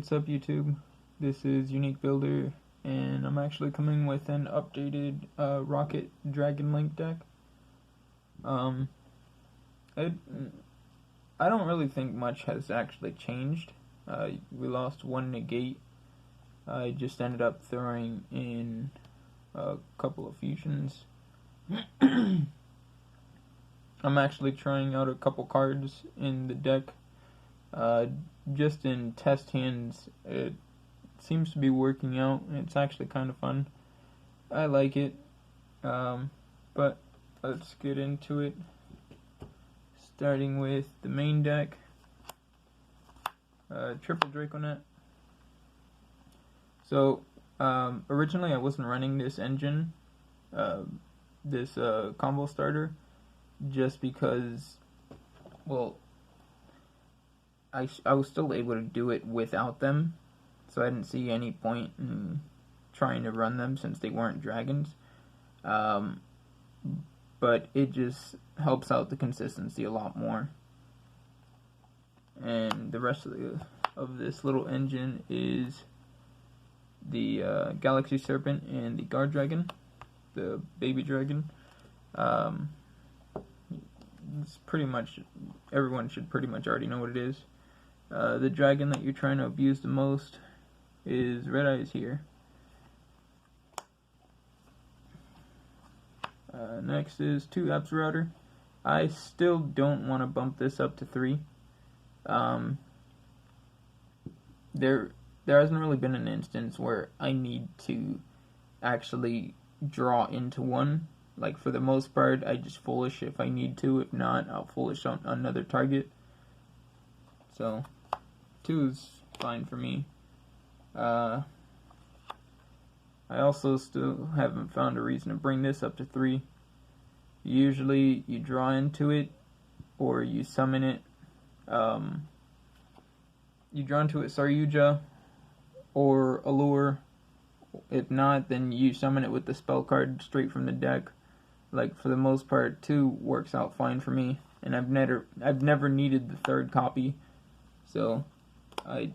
What's up, YouTube? This is Unique.Builder, and I'm actually coming with an updated Rokket Dragon Link deck. I don't really think much has actually changed. We lost one negate. I just ended up throwing in a couple of fusions. I'm actually trying out a couple cards in the deck. Just in test hands, it seems to be working out, and it's actually kind of fun. I like it, but let's get into it. Starting with the main deck, triple Draconet. So, originally I wasn't running this engine, this combo starter, just because, well, I was still able to do it without them, so I didn't see any point in trying to run them since they weren't dragons. But it just helps out the consistency a lot more. And the rest of this little engine is the Galaxy Serpent and the Guard Dragon, the baby dragon. It's pretty much, everyone should pretty much already know what it is. The dragon that you're trying to abuse the most is Red Eyes here. Next is 2 Apps Router. I still don't want to bump this up to 3. There hasn't really been an instance where I need to actually draw into one. Like, for the most part, I just foolish if I need to. If not, I'll foolish on another target. So 2 is fine for me. I also still haven't found a reason to bring this up to 3. Usually you draw into it, or you summon it. You draw into it Saryuja or Allure. If not, then you summon it with the spell card straight from the deck. Like, for the most part, 2 works out fine for me, and I've never needed the 3rd copy, so I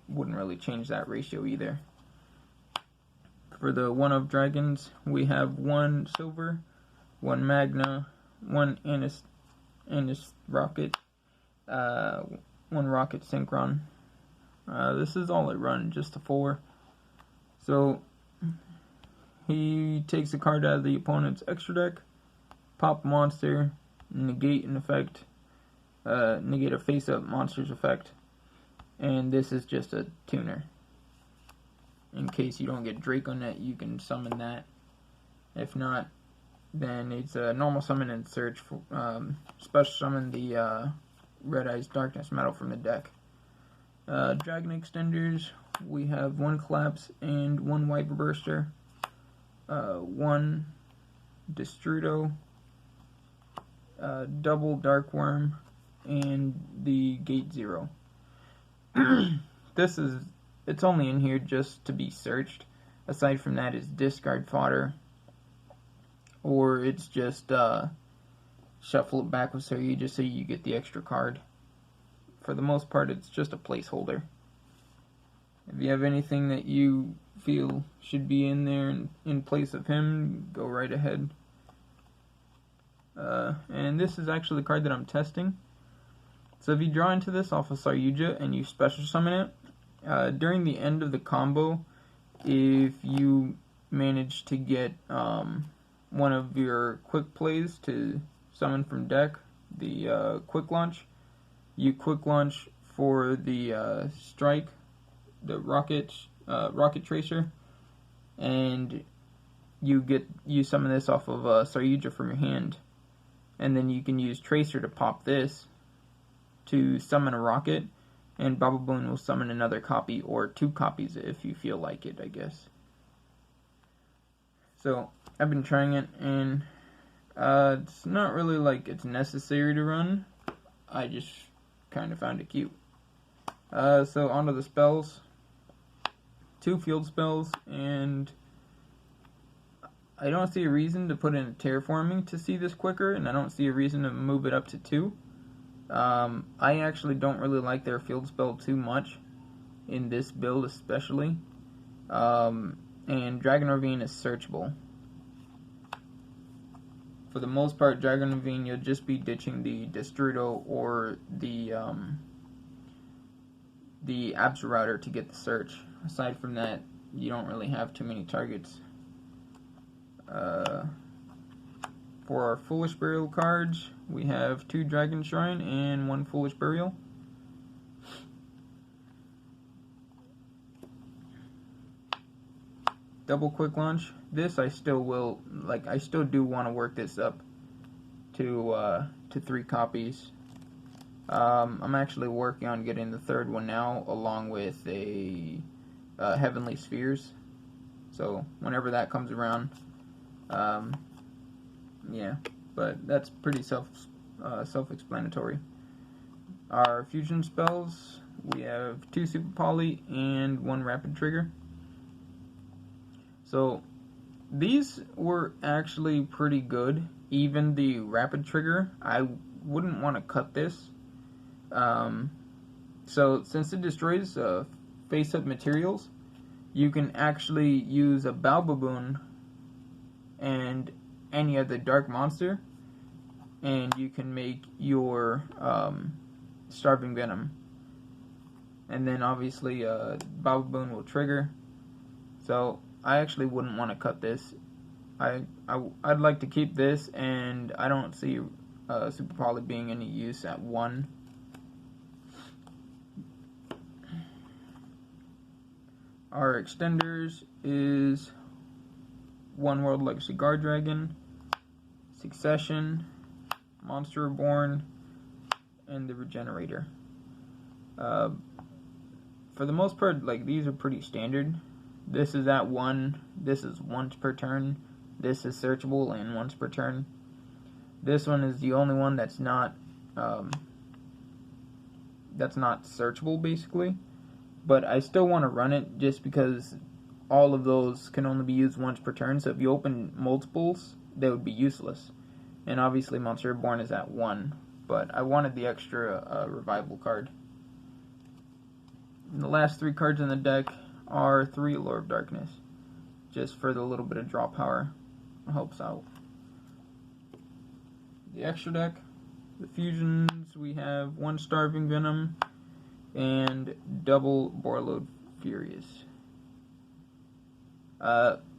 wouldn't really change that ratio either. For the 1-of dragons, we have 1 silver, 1 magna, 1 Anis Rokket, 1 Rokket synchron. This is all I run, just a 4. So he takes a card out of the opponent's extra deck, pop monster, negate an effect, negate a face-up monster's effect, and this is just a tuner. In case you don't get Draconet, you can summon that. If not, then it's a normal summon and search for special summon the Red Eyes Darkness Metal from the deck. Dragon extenders, we have 1 Collapse and 1 Wiper Burster, 1 Destrudo, double Dark Worm, and the Gate 0. It's only in here just to be searched. Aside from that, it's discard fodder, or it's just shuffle it back with Saryuja just so you get the extra card. For the most part, it's just a placeholder. If you have anything that you feel should be in there in place of him, go right ahead. And this is actually the card that I'm testing. So if you draw into this off of Saryuja and you special summon it, during the end of the combo, if you manage to get one of your quick plays to summon from deck, the quick launch, you quick launch for the strike, the Rokket Tracer, and you summon this off of Saryuja from your hand, and then you can use Tracer to pop this to summon a Rokket, and Baba Boon will summon another copy, or 2 copies if you feel like it, I guess. So I've been trying it, and it's not really like it's necessary to run. I just kind of found it cute. So onto the spells. 2 field spells, and I don't see a reason to put in terraforming to see this quicker, and I don't see a reason to move it up to 2. I actually don't really like their field spell too much. in this build especially. And Dragon Ravine is searchable. For the most part, Dragon Ravine, you'll just be ditching the Destrudo or the Absolrouter to get the search. Aside from that, you don't really have too many targets. For our Foolish Burial cards, we have 2 Dragon Shrine and 1 Foolish Burial. Double Quick Launch. This I still will, I still do want to work this up to 3 copies. I'm actually working on getting the 3rd one now, along with a Heavenly Spheres. So whenever that comes around, yeah, but that's pretty self-explanatory. Our fusion spells, we have 2 Super Poly and 1 Rapid Trigger. So these were actually pretty good. Even the Rapid Trigger, I wouldn't want to cut this. So since it destroys face-up materials, you can actually use a Balbaboon and any other dark monster, and you can make your Starving Venom. And then obviously Balbaboon will trigger. So I actually wouldn't want to cut this. I'd like to keep this, and I don't see Super Poly being any use at 1. Our extenders is 1 World Legacy Guard Dragon, Succession, Monster Reborn, and the Regenerator. For the most part, these are pretty standard. This is at 1. This is once per turn. This is searchable and once per turn. This one is the only one that's not searchable, basically. But I still want to run it just because all of those can only be used once per turn. So if you open multiples, they would be useless. And obviously Monster Reborn is at 1. But I wanted the extra revival card. And the last 3 cards in the deck are 3 Allure of Darkness. Just for the little bit of draw power. It helps out. The extra deck, the fusions, we have 1 Starving Venom and double Borreload Furious.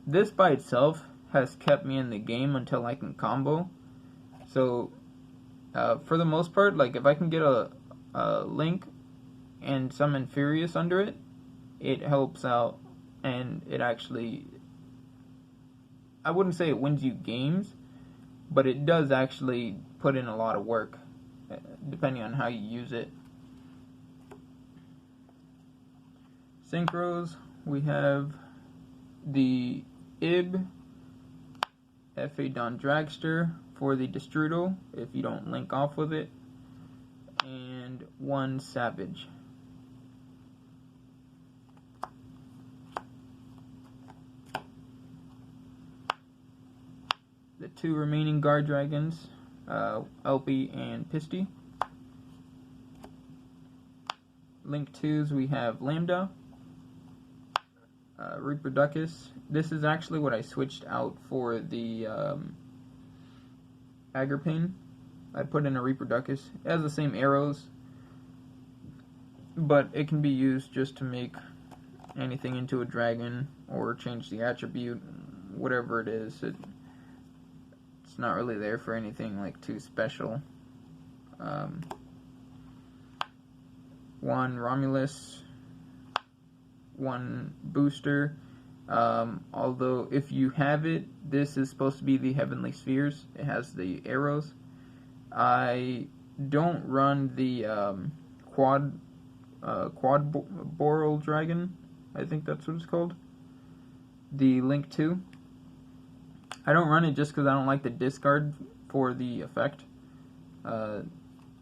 This by itself has kept me in the game until I can combo. So for the most part, if I can get a Link and summon Furious under it, it helps out, and it actually, I wouldn't say it wins you games, but it does actually put in a lot of work, depending on how you use it. Synchros, we have the Ib, F.A. Don Dragster for the Destrudo, if you don't link off with it, and 1 Savage. The 2 remaining Guard Dragons, Elpie and Pisty. Link 2s, we have Lambda, Reproducus. This is actually what I switched out for the Agripain. I put in a Reproducus. It has the same arrows, but it can be used just to make anything into a dragon or change the attribute, whatever it is. It's not really there for anything too special. 1 Romulus, 1 Booster. Although if you have it, this is supposed to be the Heavenly Spheres. It has the arrows. I don't run the quad Boral Dragon. I think that's what it's called. The Link 2. I don't run it just because I don't like the discard for the effect.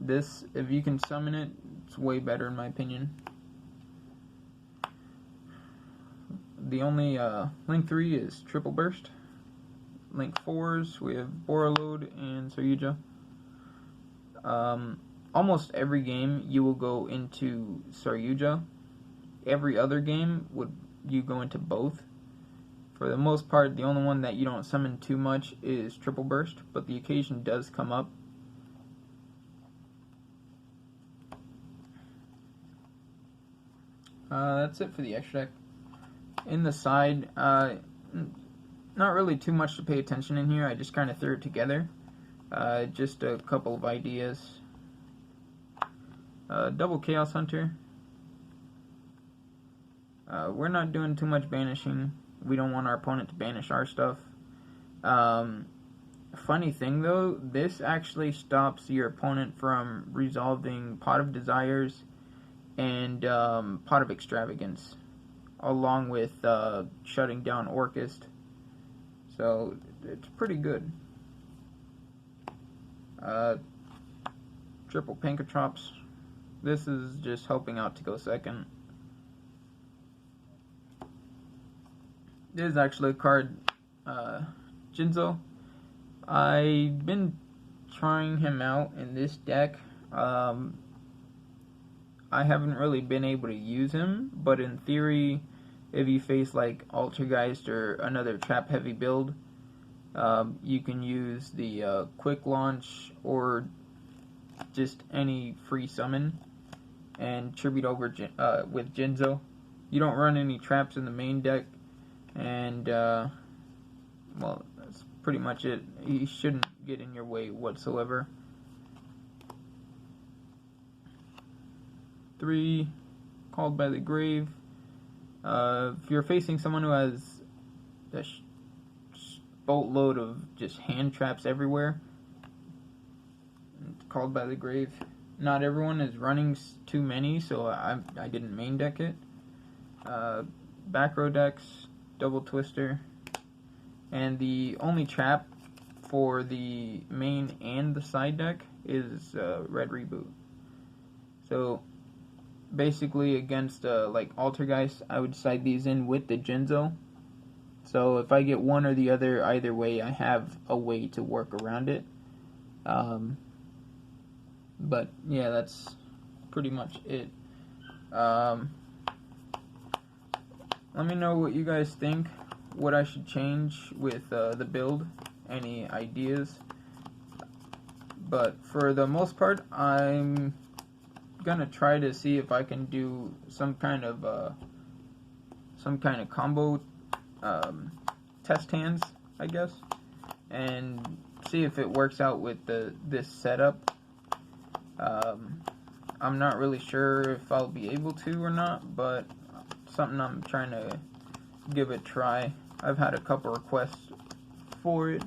This, if you can summon it, it's way better in my opinion. The only Link 3 is Triple Burst. Link 4s, we have Borreload and Soyuja. Almost every game you will go into Saryuja, every other game would you go into both. For the most part, the only one that you don't summon too much is Triple Burst, but the occasion does come up. That's it for the extra deck. In the side, not really too much to pay attention in here. I just kind of threw it together. Just a couple of ideas. Double Chaos Hunter. We're not doing too much banishing. We don't want our opponent to banish our stuff. Funny thing though, this actually stops your opponent from resolving Pot of Desires and Pot of Extravagance, along with shutting down Orchest. So it's pretty good. Triple Pancatrops. This is just helping out to go second. This is actually a card, Jinzo. I've been trying him out in this deck. I haven't really been able to use him, but in theory, if you face like Altergeist or another trap heavy build, you can use the quick launch or just any free summon and tribute over with Jinzo. You don't run any traps in the main deck, and well, that's pretty much it. He shouldn't get in your way whatsoever. 3, Called by the Grave. If you're facing someone who has a boatload of just hand traps everywhere, it's Called by the Grave. Not everyone is running too many, so I didn't main deck it. Back row decks, Double Twister, and the only trap for the main and the side deck is Red Reboot. So basically against like Altergeist, I would side these in with the Jinzo. So if I get one or the other, either way, I have a way to work around it. But yeah, that's pretty much it. Let me know what you guys think, what I should change with the build, any ideas. But for the most part, I'm gonna try to see if I can do some kind of combo test hands, I guess, and see if it works out with this setup. I'm not really sure if I'll be able to or not, but something I'm trying to give it a try. I've had a couple requests for it,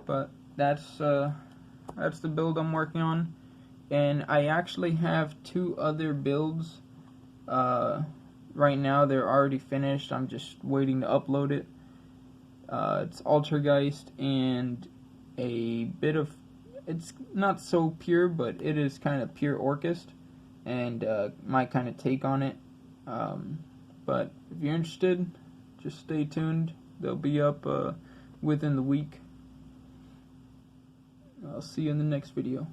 but that's the build I'm working on. And I actually have 2 other builds right now. They're already finished. I'm just waiting to upload it. It's Altergeist and a bit of, it's not so pure, but it is kind of pure Orchest, and my kind of take on it. But if you're interested, just stay tuned. They'll be up within the week. I'll see you in the next video.